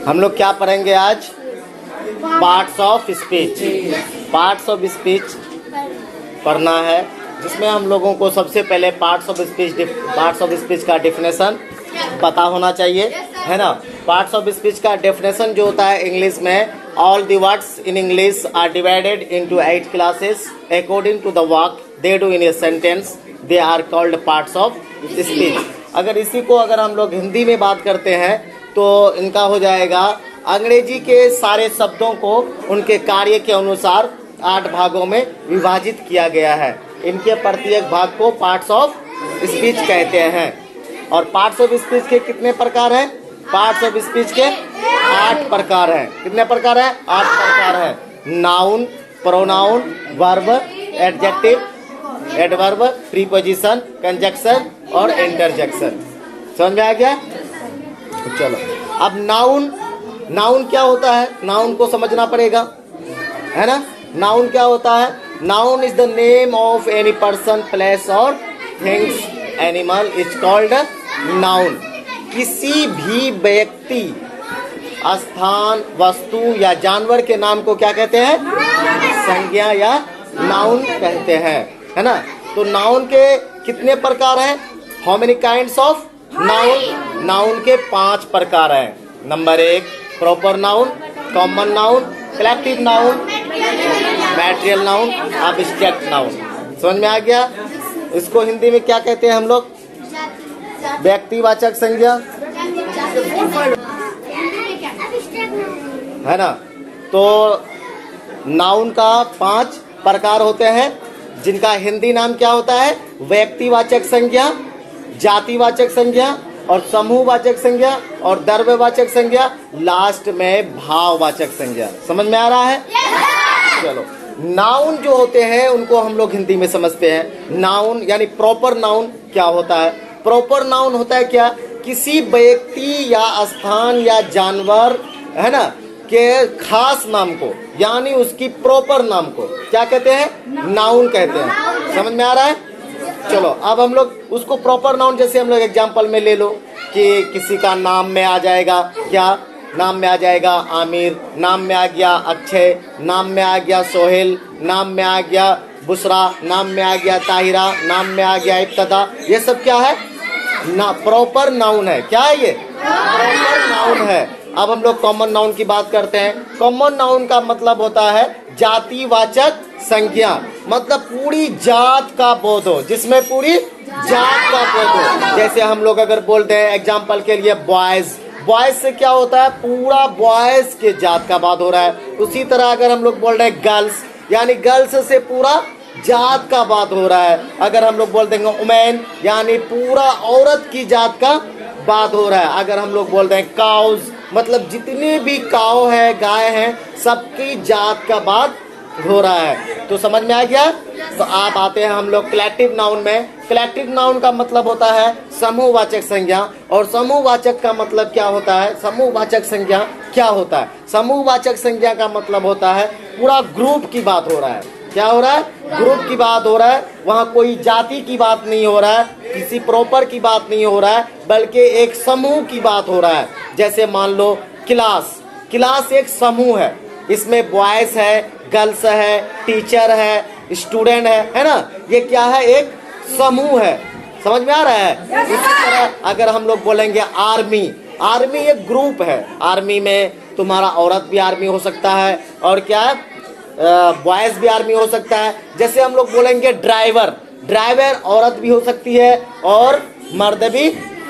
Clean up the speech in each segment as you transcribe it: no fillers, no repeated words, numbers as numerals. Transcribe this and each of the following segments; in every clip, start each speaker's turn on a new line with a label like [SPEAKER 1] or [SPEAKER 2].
[SPEAKER 1] हम लोग क्या पढ़ेंगे आज? Parts of speech. Parts of speech पढ़ना है, जिसमें हम लोगों को सबसे पहले पार्ट्स ऑफ स्पीच का डेफिनेशन पता होना चाहिए, है ना। पार्ट्स ऑफ स्पीच का डेफिनेशन जो होता है इंग्लिश में, all the words in English are divided into 8 classes according to the work they do in a sentence, they are called parts of speech. अगर इसी को अगर हम लोग हिंदी में बात करते हैं तो इनका हो जाएगा, अंग्रेजी के सारे शब्दों को उनके कार्य के अनुसार 8 भागों में विभाजित किया गया है। इनके प्रत्येक भाग को पार्ट्स ऑफ स्पीच कहते हैं। और पार्ट्स ऑफ स्पीच के कितने प्रकार हैं? पार्ट्स ऑफ स्पीच के 8 प्रकार हैं। कितने प्रकार हैं? 8 प्रकार हैं। Noun, pronoun, verb, adjective, adverb, preposition, conjunction और इंटरजेक्शन। समझ में आ गया? चलो, अब नाउन क्या होता है? नाउन को समझना पड़ेगा, है ना। नाउन क्या होता है? Noun is the name of any person, place और things, animal is called noun. किसी भी व्यक्ति, स्थान, वस्तु या जानवर के नाम को क्या कहते हैं? संज्ञा या नाउन कहते हैं, है ना। तो नाउन के कितने प्रकार हैं? How many kinds of noun? Noun के 5 प्रकार हैं। Number 1 proper noun, common noun, collective noun, material noun, abstract noun. समझ में आ गया? इसको हिंदी में क्या कहते हैं हम लोग? व्यक्तिवाचक संज्ञा, है ना। तो नाउन का 5 प्रकार होते हैं, जिनका हिंदी नाम क्या होता है? व्यक्तिवाचक संज्ञा, जातिवाचक संज्ञा और समूहवाचक संज्ञा और द्रव्यवाचक संज्ञा, लास्ट में भाववाचक संज्ञा। समझ में आ रहा है? चलो, नाउन जो होते हैं उनको हम लोग हिंदी में समझते हैं। नाउन यानी प्रॉपर नाउन क्या होता है? प्रॉपर नाउन होता है क्या? किसी व्यक्ति या स्थान या जानवर, है ना, के खास नाम को, यानी उसकी प्रॉपर नाम को क्या कहते हैं? नाउन कहते हैं। समझ में आ रहा है? चलो, अब हम लोग उसको प्रॉपर नाउन, जैसे हम लोग एग्जांपल में ले लो कि किसी का नाम में आ जाएगा क्या? नाम में आ जाएगा आमिर, नाम में आ गया अक्षय, नाम में आ गया सोहेल, नाम में आ गया बुशरा, नाम में आ गया ताहिरा, नाम में आ गया इब्तदा। ये सब क्या है? ना प्रॉपर नाउन है। क्या है ये? प्रॉपर नाउन है। अब हम लोग कॉमन नाउन की बात करते हैं। कॉमन नाउन का मतलब होता है जातिवाचक संज्ञा, मतलब पूरी जात का बोध हो, जिसमें पूरी जात का बोध हो। जैसे हम लोग अगर बोलते हैं एग्जाम्पल के लिए बॉयज, बॉयज से क्या होता है? पूरा बॉयज के जात का बात हो रहा है। उसी तरह अगर हम लोग बोल रहे हैं गर्ल्स, यानी गर्ल्स से पूरा जात का बात हो रहा है। अगर हम लोग बोल देंगे वुमेन, यानी पूरा औरत की जात का बात हो रहा है। अगर हम लोग बोल रहे हैं काउज, मतलब जितने भी काव है, गाय हैं, सबकी जात का बात हो रहा है। तो समझ में आ गया? तो आप आते हैं हम लोग कलेक्टिव नाउन में। कलेक्टिव नाउन का मतलब होता है समूहवाचक संज्ञा। और समूहवाचक का मतलब क्या होता है? समूहवाचक संज्ञा क्या होता है? समूहवाचक संज्ञा का मतलब होता है पूरा ग्रुप की बात हो रहा है। क्या हो रहा है? ग्रुप की बात हो रहा है। वहाँ कोई जाति की बात नहीं हो रहा है, किसी प्रॉपर की बात नहीं हो रहा है, बल्कि एक समूह की बात हो रहा है। जैसे मान लो क्लास एक समूह है। इसमें बॉयज है, गर्ल्स है, टीचर है, स्टूडेंट है ना। ये क्या है? एक समूह है। समझ में आ रहा है? इसी तरह अगर हम लोग बोलेंगे आर्मी एक ग्रुप है। आर्मी में तुम्हारा औरत भी आर्मी हो सकता है, और क्या है, बॉयज भी आर्मी हो सकता है। जैसे हम लोग बोलेंगे ड्राइवर औरत भी हो सकती है और मर्द भी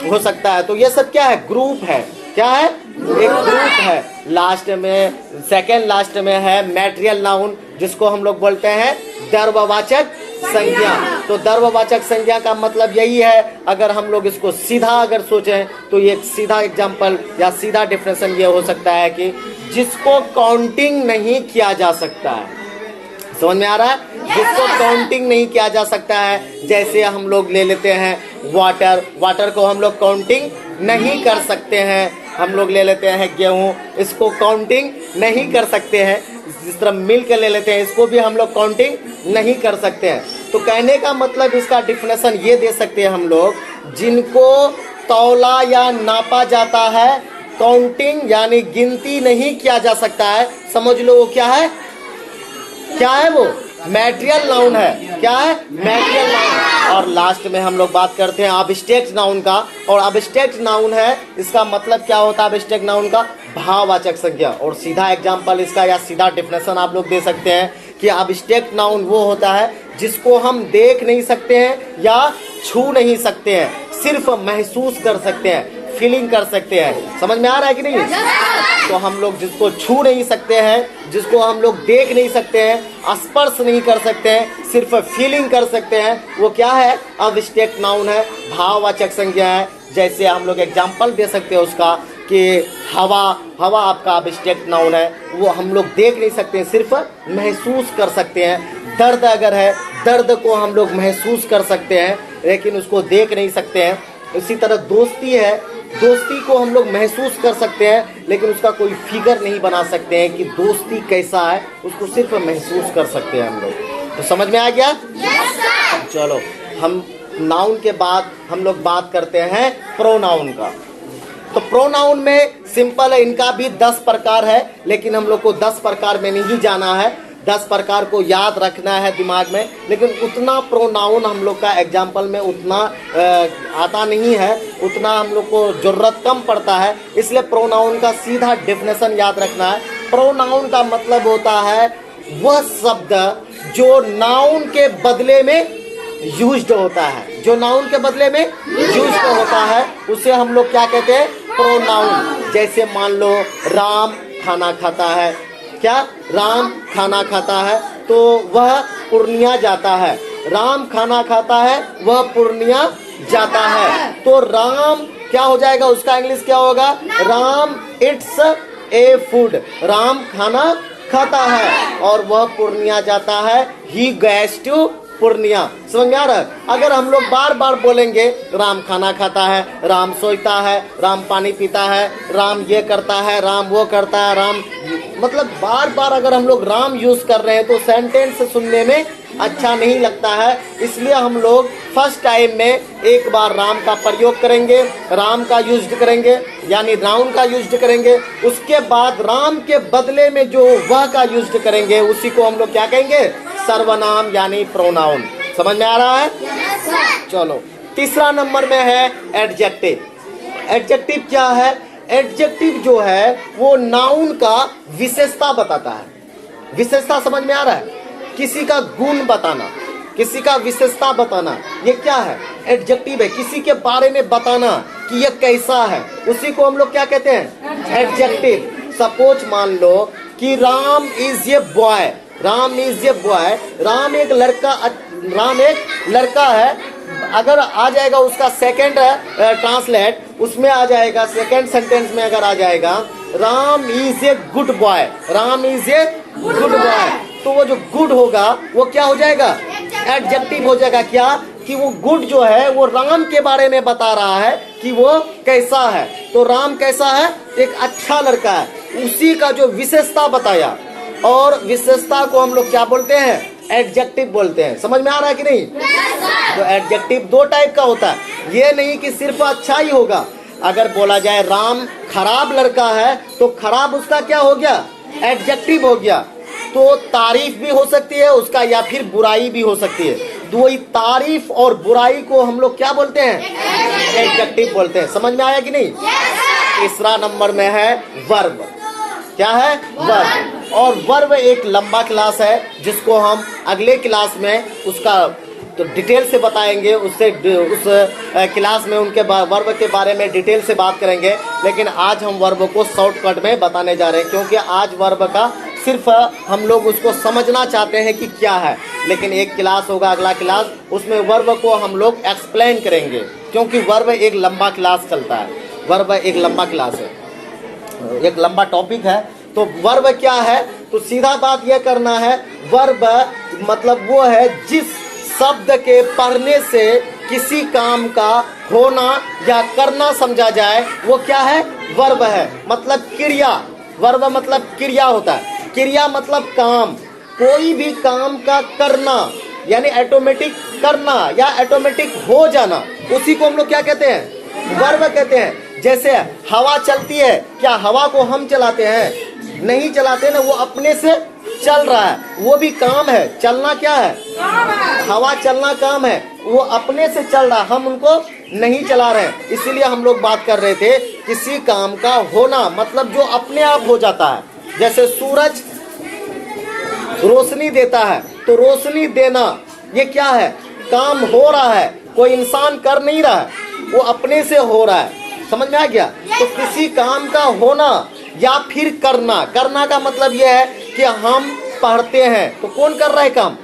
[SPEAKER 1] हो सकता है। तो ये सब क्या है? ग्रुप है। क्या है? एक ग्रुप है। लास्ट में, सेकेंड लास्ट में है मैटेरियल नाउन, जिसको हम लोग बोलते हैं द्रव्यवाचक संज्ञा। तो द्रव्यवाचक संज्ञा का मतलब यही है, अगर हम लोग इसको सीधा अगर सोचें तो ये सीधा एग्जाम्पल या सीधा डिफिनेशन ये हो सकता है कि जिसको काउंटिंग नहीं किया जा सकता है। समझ में आ रहा है? जिसको काउंटिंग नहीं किया जा सकता है। जैसे हम लोग ले लेते हैं वाटर को हम लोग काउंटिंग नहीं कर सकते हैं। हम लोग ले लेते हैं गेहूँ, इसको काउंटिंग नहीं कर सकते हैं। जिस तरह मिल्क ले लेते हैं, इसको भी हम लोग काउंटिंग नहीं कर सकते हैं। तो कहने का मतलब इसका डिफिनेशन ये दे सकते हैं हम लोग, जिनको तौला या नापा जाता है काउंटिंग यानी गिनती नहीं किया जा सकता है, समझ लो वो क्या है, क्या है वो, मैटेरियल नाउन है। क्या है, मैटेरियल नाउन। और लास्ट में हम लोग बात करते हैं अब्स्ट्रैक्ट नाउन का। और अब्स्ट्रैक्ट नाउन है, इसका मतलब क्या होता है अब्स्ट्रैक्ट नाउन का, भाववाचक संज्ञा। और सीधा एग्जांपल इसका या सीधा डेफिनेशन आप लोग दे सकते हैं कि अब्स्ट्रैक्ट नाउन वो होता है जिसको हम देख नहीं सकते हैं या छू नहीं सकते हैं, सिर्फ महसूस कर सकते हैं, फीलिंग कर सकते हैं। समझ में आ रहा है कि नहीं? तो हम लोग जिसको छू नहीं सकते हैं, जिसको हम लोग देख नहीं सकते हैं, स्पर्श नहीं कर सकते हैं, सिर्फ फीलिंग कर सकते हैं, वो क्या है, अब्स्ट्रैक्ट नाउन है, भाववाचक संज्ञा है। जैसे हम लोग एग्जांपल दे सकते हैं उसका कि हवा, हवा आपका अब्स्ट्रैक्ट नाउन है, वो हम लोग देख नहीं सकते हैं, सिर्फ महसूस कर सकते हैं। दर्द अगर है, दर्द को हम लोग महसूस कर सकते हैं लेकिन उसको देख नहीं सकते हैं। इसी तरह दोस्ती है, दोस्ती को हम लोग महसूस कर सकते हैं लेकिन उसका कोई फिगर नहीं बना सकते हैं कि दोस्ती कैसा है, उसको सिर्फ महसूस कर सकते हैं हम लोग। तो समझ में आ गया? चलो हम नाउन के बाद हम लोग बात करते हैं प्रोनाउन का। तो प्रोनाउन में सिंपल है, इनका भी 10 प्रकार है, लेकिन हम लोग को 10 प्रकार में नहीं जाना है, 10 प्रकार को याद रखना है दिमाग में, लेकिन उतना प्रोनाउन हम लोग का एग्जाम्पल में उतना आता नहीं है, उतना हम लोग को ज़रूरत कम पड़ता है, इसलिए प्रोनाउन का सीधा डेफिनेशन याद रखना है। प्रोनाउन का मतलब होता है वह शब्द जो नाउन के बदले में यूज्ड होता है, जो नाउन के बदले में यूज्ड होता है, उसे हम लोग क्या कहते हैं, प्रोनाउन। जैसे मान लो राम खाना खाता है, क्या, राम खाना खाता है तो वह पूर्णिया जाता है, राम खाना खाता है वह पूर्णिया जाता है। तो राम क्या हो जाएगा, उसका इंग्लिश क्या होगा, Ram it's a food, Ram खाना खाता है और वह पूर्णिया जाता है, ही गोएस टू पूर्णिया। समझ में आ रहा है? अगर हम लोग बार बार बोलेंगे राम खाना खाता है, राम सोता है, राम पानी पीता है, राम ये करता है, राम वो करता है, राम, मतलब बार बार अगर हम लोग राम यूज कर रहे हैं तो सेंटेंस सुनने में अच्छा नहीं लगता है। इसलिए हम लोग फर्स्ट टाइम में एक बार राम का प्रयोग करेंगे, राम का यूज करेंगे यानी नाउन का यूज करेंगे, उसके बाद राम के बदले में जो वह का यूज करेंगे उसी को हम लोग क्या कहेंगे, सर्वनाम यानी प्रोनाउन। समझ में आ रहा है? चलो तीसरा नंबर में है एडजेक्टिव। एडजेक्टिव क्या है, एडजेक्टिव जो है वो नाउन का विशेषता बताता है। विशेषता समझ में आ रहा है, किसी का गुण बताना, किसी का विशेषता बताना, ये क्या है, एडजेक्टिव है। किसी के बारे में बताना कि ये कैसा है, उसी को हम लोग क्या कहते हैं, एडजेक्टिव। सपोज मान लो कि Ram is a boy, Ram is a boy, Ram एक लड़का, राम एक लड़का है। अगर आ जाएगा उसका सेकंड ट्रांसलेट, उसमें आ जाएगा सेकंड सेंटेंस में अगर आ जाएगा Ram is a good boy, Ram is a good boy, तो वो जो गुड होगा वो क्या हो जाएगा, एडजेक्टिव हो जाएगा। क्या कि वो गुड जो है वो राम के बारे में बता रहा है कि वो कैसा है। तो राम कैसा है, एक अच्छा लड़का है, उसी का जो विशेषता बताया। और विशेषता को हम लोग क्या बोलते हैं, एडजेक्टिव बोलते हैं। समझ में आ रहा है कि नहीं? तो एडजेक्टिव 2 टाइप का होता है, ये नहीं कि सिर्फ अच्छा ही होगा। अगर बोला जाए राम खराब लड़का है तो खराब उसका क्या हो गया, एडजेक्टिव हो गया। तो तारीफ भी हो सकती है उसका या फिर बुराई भी हो सकती है। दो ही तारीफ और बुराई को हम लोग क्या बोलते हैं, एडजेक्टिव बोलते हैं। समझ में आया कि नहीं? तीसरा नंबर में है वर्ब। क्या है, वर्ब। और वर्ब एक लंबा क्लास है जिसको हम अगले क्लास में उसका तो डिटेल से बताएंगे, उससे उस क्लास में उनके वर्ब के बारे में डिटेल से बात करेंगे। लेकिन आज हम वर्ब को शॉर्टकट में बताने जा रहे हैं, क्योंकि आज वर्ब का सिर्फ हम लोग उसको समझना चाहते हैं कि क्या है। लेकिन एक क्लास होगा, अगला क्लास, उसमें वर्ब को हम लोग एक्सप्लेन करेंगे, क्योंकि वर्ब एक लंबा क्लास चलता है। वर्ब एक लंबा क्लास है, एक लंबा टॉपिक है। तो वर्ब क्या है, तो सीधा बात यह करना है, वर्ब मतलब वो है जिस शब्द के पढ़ने से किसी काम का होना या करना समझा जाए, वो क्या है, वर्ब है। मतलब क्रिया, वर्ब मतलब क्रिया होता है। क्रिया मतलब काम, कोई भी काम का करना यानी ऑटोमेटिक करना या ऑटोमेटिक हो जाना, उसी को हम लोग क्या कहते हैं, वर्ब कहते हैं। जैसे हवा चलती है, क्या हवा को हम चलाते हैं? नहीं चलाते ना, वो अपने से चल रहा है, वो भी काम है। चलना क्या है? हवा चलना काम है, वो अपने से चल रहा, हम उनको नहीं चला रहे हैं। इसीलिए हम लोग बात कर रहे थे किसी काम का होना, मतलब जो अपने आप हो जाता है। जैसे सूरज रोशनी देता है, तो रोशनी देना ये क्या है? काम हो रहा है, कोई इंसान कर नहीं रहा है, वो अपने से हो रहा है। समझ में आ गया? तो किसी काम का होना या फिर करना, करना का मतलब यह है कि हम पढ़ते हैं तो कौन कर रहा है काम?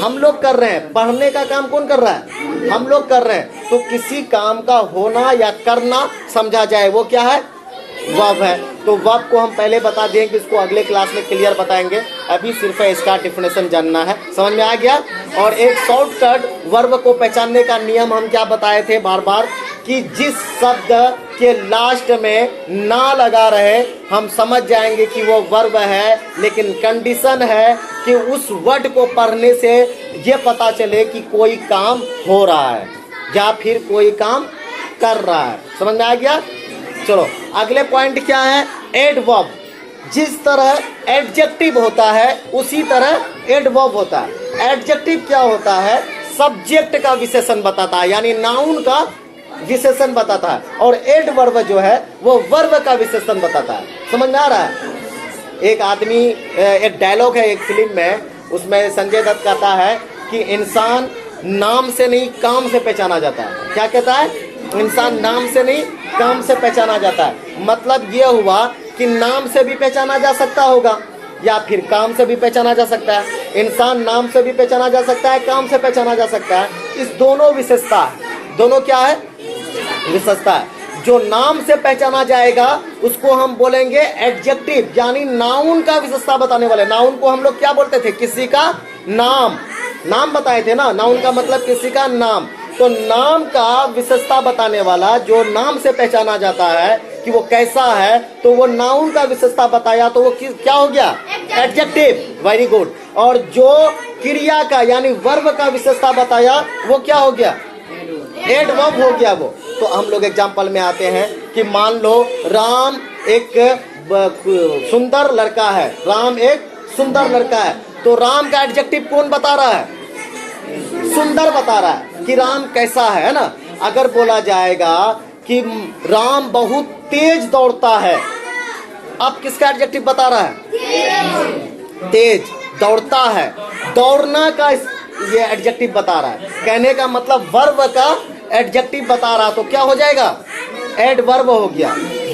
[SPEAKER 1] हम लोग कर रहे हैं। पढ़ने का काम कौन कर रहा है? हम लोग कर रहे हैं। तो किसी काम का होना या करना समझा जाए वो क्या है? वर्ब है। तो वर्ब को हम पहले बता दें कि इसको अगले क्लास में क्लियर बताएंगे, अभी सिर्फ इसका डिफिनेशन जानना है। समझ में आ गया? और एक शॉर्टकट वर्ब को पहचानने का नियम हम क्या बताए थे बार बार, कि जिस शब्द के लास्ट में ना लगा रहे हम समझ जाएंगे कि वो वर्ब है, लेकिन कंडीशन है कि उस वर्ड को पढ़ने से ये पता चले कि कोई काम हो रहा है या फिर कोई काम कर रहा है। समझ में आ गया? चलो अगले पॉइंट क्या है? एडवर्ब। जिस तरह एडजेक्टिव होता है उसी तरह एडवर्ब होता है। एडजेक्टिव क्या होता है? सब्जेक्ट का विशेषण बताता है, यानी नाउन का विशेषण बताता है, और एडवर्ब जो है वो वर्ब का विशेषण बताता है। समझ में आ रहा है? एक आदमी, एक डायलॉग है एक फिल्म में, उसमें संजय दत्त कहता है कि इंसान नाम से नहीं काम से पहचाना जाता है। क्या कहता है? इंसान नाम से नहीं काम से पहचाना जाता है। मतलब ये हुआ कि नाम से भी पहचाना जा सकता होगा या फिर काम से भी पहचाना जा सकता है। इंसान नाम से भी पहचाना जा सकता है, काम से पहचाना जा सकता है। इस दोनों विशेषता, दोनों क्या है? विशेषता है। जो नाम से पहचाना जाएगा उसको हम बोलेंगे एडजेक्टिव, यानी नाउन का विशेषता बताने वाले। नाउन को हम लोग क्या बोलते थे? किसी का नाम। नाम बताए थे ना, नाउन का मतलब किसी का नाम। तो नाम का विशेषता बताने वाला, जो नाम से पहचाना जाता है कि वो कैसा है, तो वो नाउन का विशेषता बताया तो वो क्या हो गया? एडजेक्टिव। Very good. और जो क्रिया का यानी वर्ब का विशेषता बताया वो क्या हो गया? एडवर्ब हो गया वो। तो हम लोग एग्जाम्पल में आते हैं कि मान लो राम एक सुंदर लड़का है। राम एक सुंदर लड़का है, तो राम का एडजेक्टिव कौन बता रहा है? सुंदर बता रहा है कि राम कैसा है ना। अगर बोला जाएगा कि राम बहुत तेज दौड़ता है, अब किसका एडजेक्टिव बता रहा है? तेज। दौड़ता है, दौड़ना का ये एडजेक्टिव बता रहा है। कहने का मतलब वर्ब का एडजेक्टिव बता रहा, तो क्या हो जाएगा? एडवर्ब हो गया।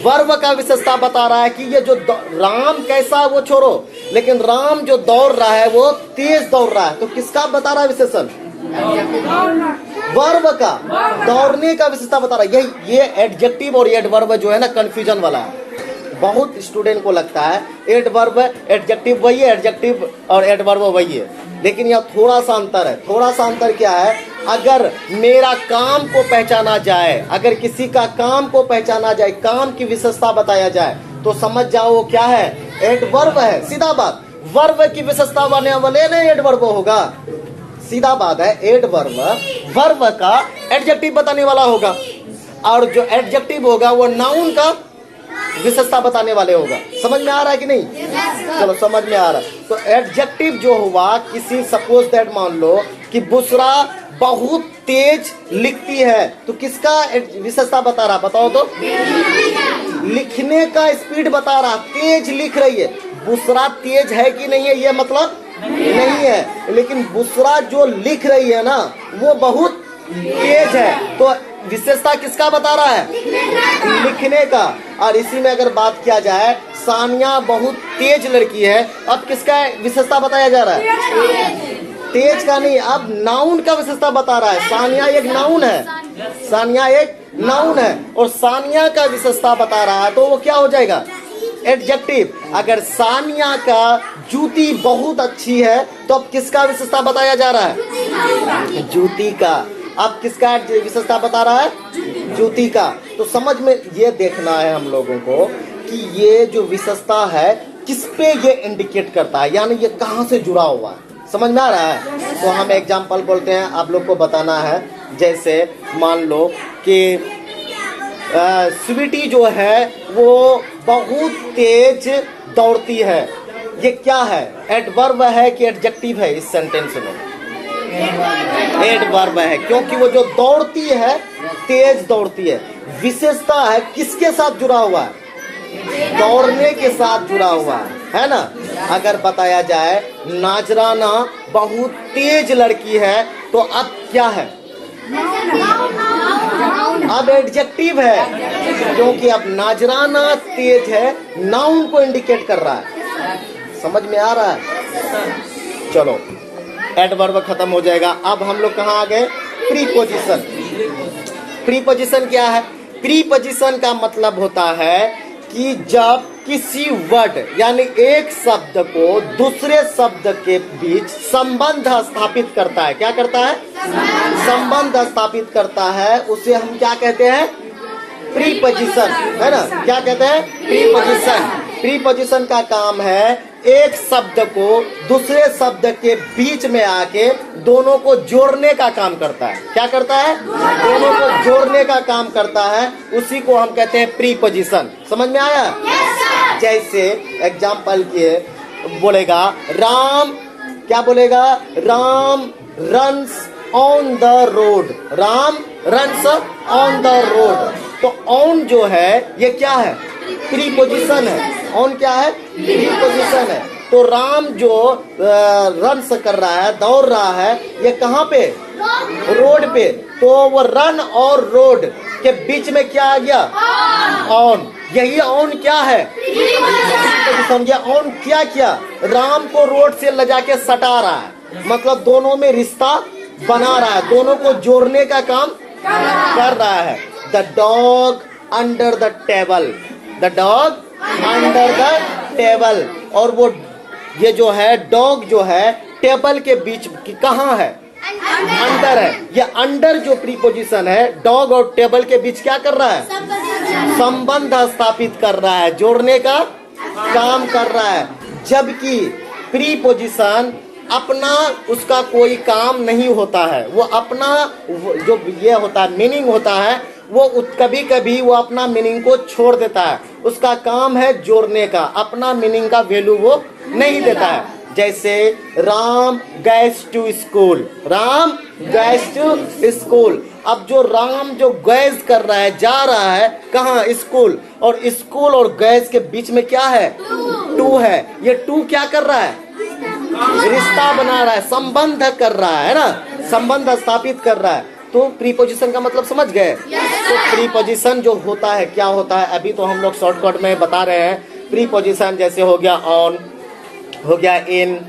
[SPEAKER 1] वर्ब का विशेषता बता रहा है कि ये जो राम कैसा वो छोड़ो, लेकिन राम जो दौड़ रहा है वो तेज दौड़ रहा है, तो किसका बता रहा है विशेषण? वर्ब का। दौड़ने का विशेषता बता रहा है। ये एडजेक्टिव और एडवर्ब जो है ना, कंफ्यूजन वाला है। बहुत स्टूडेंट को लगता है एडवर्ब एडजेक्टिव वही है, एडजेक्टिव और एडवर्ब वही है, लेकिन यह थोड़ा सा अंतर है। थोड़ा सा अंतर क्या है? अगर मेरा काम को पहचाना जाए, अगर किसी का काम को पहचाना जाए, काम की विशेषता बताया जाए, तो समझ जाओ वो क्या है? एडवर्ब है। सीधा बात। वर्ब की विशेषता बनाने वाले ने एडवर्ब होगा। सीधा बात है। एडवर्ब वर्ब का एडजेक्टिव बताने वाला होगा, और जो एडजेक्टिव होगा वो नाउन का विशेषता बताने वाले होगा। समझ में आ रहा है कि नहीं? चलो समझ में आ रहा है। तो एडजेक्टिव जो हुआ, किसी सपोज दैट मान लो कि बुशरा बहुत तेज लिखती है, तो किसका विशेषता बता रहा? बताओ तो। लिखने का स्पीड बता रहा, तेज लिख रही है। बुशरा तेज है कि नहीं है ये मतलब नहीं है, लेकिन बुशरा जो लिख रही है ना वो बहुत तेज है, तो विशेषता किसका बता रहा है? लिखने का। और इसी में अगर बात किया जाए, सानिया बहुत तेज लड़की है, अब किसका विशेषता बताया जा रहा है? तेज का नहीं, अब नाउन का विशेषता बता रहा है। सानिया एक नाउन है, सानिया एक नाउन है, और सानिया का विशेषता बता रहा है, तो वो क्या हो जाएगा? एडजेक्टिव। अगर सानिया का जूती बहुत अच्छी है, तो अब किसका विशेषता बताया जा रहा है? जूती का। अब किसका विशेषता बता रहा है? जूती का। तो समझ में ये देखना है हम लोगों को कि ये जो विशेषता है किस पे ये इंडिकेट करता है, यानी ये कहाँ से जुड़ा हुआ है। समझ में आ रहा है? तो हम एग्जाम्पल बोलते हैं, आप लोग को बताना है। जैसे मान लो कि स्वीटी जो है वो बहुत तेज दौड़ती है। ये क्या है? एडवर्ब है कि एडजेक्टिव है? इस सेंटेंस में एडवर्ब है, क्योंकि वो जो दौड़ती है, तेज दौड़ती है। विशेषता है किसके साथ जुड़ा हुआ है? दौड़ने के साथ जुड़ा हुआ है ना। अगर बताया जाए नाजराना बहुत तेज लड़की है, तो अब क्या है? अब एडजेक्टिव है, क्योंकि अब नाजराना तेज है, नाउन को इंडिकेट कर रहा है। समझ में आ रहा है? चलो, एडवर्ब खत्म हो जाएगा। अब हम लोग कहाँ आ गए? प्रीपोजिशन। प्रीपोजिशन क्या है? प्रीपोजिशन का मतलब होता है कि जब किसी वर्ड यानी एक शब्द को दूसरे शब्द के बीच संबंध स्थापित करता है। क्या करता है? संबंध स्थापित करता है, उसे हम क्या कहते हैं? प्रीपोजिशन, है ना। क्या कहते हैं? प्रीपोजिशन। प्रीपोजिशन का काम है एक शब्द को दूसरे शब्द के बीच में आके दोनों को जोड़ने का काम करता है। क्या करता है? दोनों को जोड़ने का काम करता है, उसी को हम कहते हैं प्रीपोजिशन। समझ में आया? yes, जैसे एग्जाम्पल के बोलेगा राम, क्या बोलेगा? Ram runs on the road. Ram runs on the road. तो ऑन जो है ये क्या है? प्रीपोजिशन है। ऑन क्या है? प्रीपोजिशन है। तो राम जो रन कर रहा है, दौड़ रहा है, ये कहाँ पे? रोड पे। तो वो रन और रोड के बीच में क्या आ गया? ऑन। यही ऑन क्या है? प्रीपोजिशन। ये ऑन क्या किया? राम को रोड से ले जाके सटा रहा है, मतलब दोनों में रिश्ता बना रहा है, दोनों को जोड़ने का काम कर रहा है। The dog under the table. The dog under the table. और वो ये जो है डॉग जो है टेबल के बीच कहाँ है? अंडर है। ये अंडर जो प्रीपोजिशन है डॉग और टेबल के बीच क्या कर रहा है? संबंध स्थापित कर रहा है, जोड़ने का काम कर रहा है। जबकि प्रीपोजिशन अपना उसका कोई काम नहीं होता है, वो अपना जो ये होता है मीनिंग होता है, वो कभी कभी वो अपना मीनिंग को छोड़ देता है। उसका काम है जोड़ने का, अपना मीनिंग का वैल्यू वो नहीं देता है। जैसे Ram goes to school. Ram goes to school. अब जो राम जो गैस कर रहा है, जा रहा है कहाँ? स्कूल। और स्कूल और गैस के बीच में क्या है? टू है। ये टू क्या कर रहा है? रिश्ता बना रहा है, संबंध कर रहा है ना, संबंध स्थापित कर रहा है। तो प्रीपोजिशन का मतलब समझ गए? तो प्रीपोजिशन जो होता है क्या होता है, अभी तो हम लोग शॉर्टकट में बता रहे हैं। प्रीपोजिशन जैसे हो गया ऑन, हो गया इन,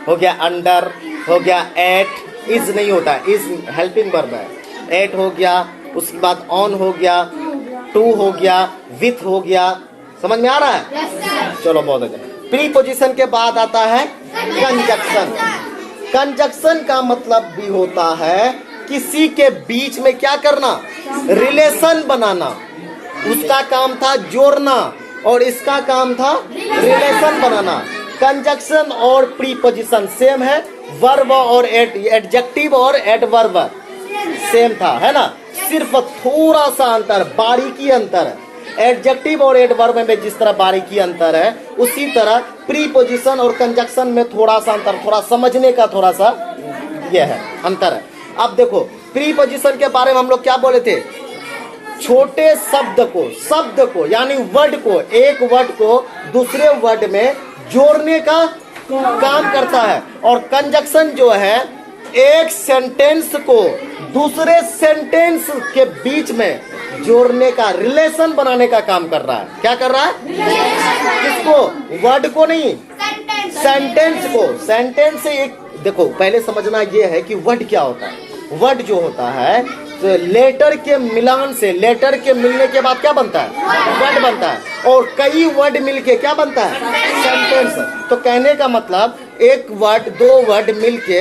[SPEAKER 1] हो गया अंडर, हो गया एट। इज नहीं होता है, इज हेल्पिंग वर्ब है। एट हो गया, उसके बाद ऑन हो गया, टू हो गया, विथ हो गया। समझ में आ रहा है? चलो बहुत अच्छा। प्रीपोजिशन के बाद आता है कंजक्शन। कंजक्शन का मतलब भी होता है किसी के बीच में क्या करना? रिलेशन बनाना। उसका काम था जोड़ना और इसका काम था रिलेशन बनाना। कंजक्शन और प्रीपोजिशन सेम है, वर्ब और एडजेक्टिव और एडवर्ब सेम था, है ना। सिर्फ थोड़ा सा अंतर, बारीकी अंतर है। एडजेक्टिव और एडवर्ब में जिस तरह बारीकी अंतर है, उसी तरह प्रीपोजिशन और कंजक्शन में थोड़ा सा अंतर, थोड़ा समझने का थोड़ा सा ये है, अंतर है। अब देखो प्रीपोजिशन के बारे में हम लोग क्या बोले थे? छोटे शब्द को यानी वर्ड को, एक वर्ड को दूसरे वर्ड में जोड़ने का काम करता है। और कंजक्शन जो है एक सेंटेंस को दूसरे सेंटेंस के बीच में जोड़ने का, रिलेशन बनाने का काम कर रहा है। क्या कर रहा है? किसको? वर्ड को नहीं, सेंटेंस को। सेंटेंस से एक देखो, पहले समझना ये है कि वर्ड क्या होता है। वर्ड जो होता है तो लेटर के मिलान से, लेटर के मिलने के बाद क्या बनता है? वर्ड बनता है। और कई वर्ड मिलके क्या बनता है? सेंटेंस। तो कहने का मतलब एक वर्ड, दो वर्ड मिलके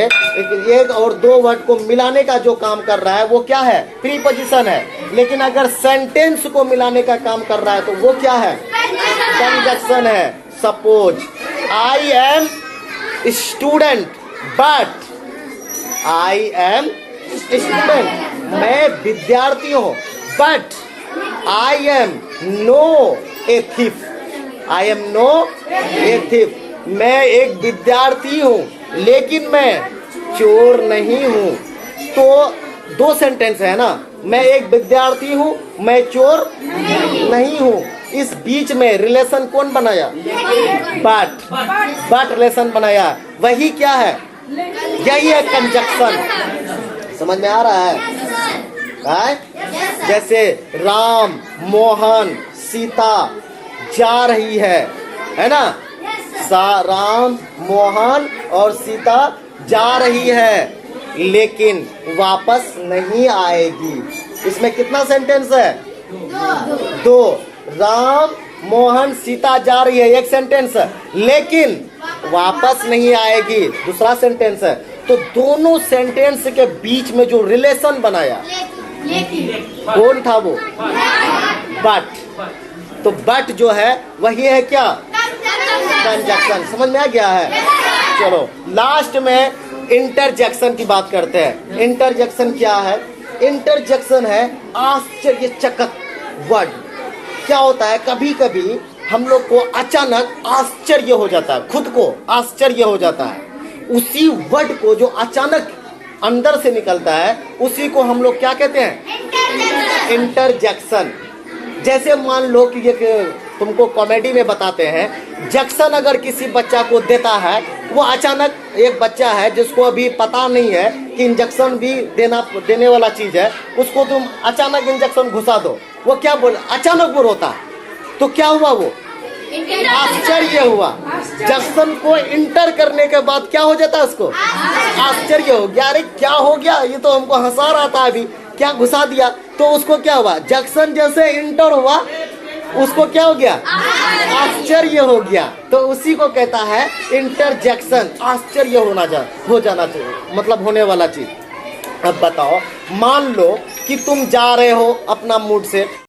[SPEAKER 1] एक और दो वर्ड को मिलाने का जो काम कर रहा है वो क्या है? प्रीपोजिशन है। लेकिन अगर सेंटेंस को मिलाने का काम कर रहा है तो वो क्या है? कंजक्शन है। Suppose I am student but, I am student, मैं विद्यार्थी हूँ, but I am no a thief, I am no a thief, मैं एक विद्यार्थी हूं लेकिन मैं चोर नहीं हूं। तो दो सेंटेंस है ना, मैं एक विद्यार्थी हूं, मैं चोर नहीं हूं। इस बीच में रिलेशन कौन बनाया? बट रिलेशन बनाया। वही क्या है? यही है कंजक्शन। समझ में आ रहा है? जैसे राम, मोहन, सीता जा रही है ना? राम, मोहन और सीता जा रही है लेकिन वापस नहीं आएगी। इसमें कितना सेंटेंस है? दो। राम, मोहन, सीता जा रही है, एक सेंटेंस है, लेकिन वापस नहीं आएगी, दूसरा सेंटेंस है। तो दोनों सेंटेंस के बीच में जो रिलेशन बनाया कौन था? वो बट। तो बट जो है वही है क्या? कंजक्शन। समझ में आ गया है? चलो लास्ट में इंटरजेक्शन की बात करते हैं। इंटरजेक्शन क्या है? इंटरजेक्शन है आश्चर्यचकित वर्ड। क्या होता है, कभी कभी हम लोग को अचानक आश्चर्य हो जाता है, खुद को आश्चर्य हो जाता है। उसी वर्ड को जो अचानक अंदर से निकलता है उसी को हम लोग क्या कहते हैं? इंटरजेक्शन। जैसे मान लो कि ये तुमको कॉमेडी में बताते हैं, जैक्सन अगर किसी बच्चा को देता है, वो अचानक, एक बच्चा है जिसको अभी पता नहीं है कि इंजेक्शन भी देने वाला चीज है, उसको तुम अचानक इंजेक्शन घुसा दो, वो क्या बोल, अचानक वो रोता। तो क्या हुआ? वो आश्चर्य हुआ। जैक्सन को इंटर करने के बाद क्या हो जाता है? उसको आश्चर्य हो गया, अरे क्या हो गया, ये तो हमको हंसा रहा था, अभी क्या घुसा दिया। तो उसको क्या हुआ? जैक्सन जैसे इंटर हुआ उसको क्या हो गया? आश्चर्य हो गया। तो उसी को कहता है इंटरजेक्शन। आश्चर्य हो जाना चाहिए, मतलब होने वाला चीज। अब बताओ, मान लो कि तुम जा रहे हो अपना मूड से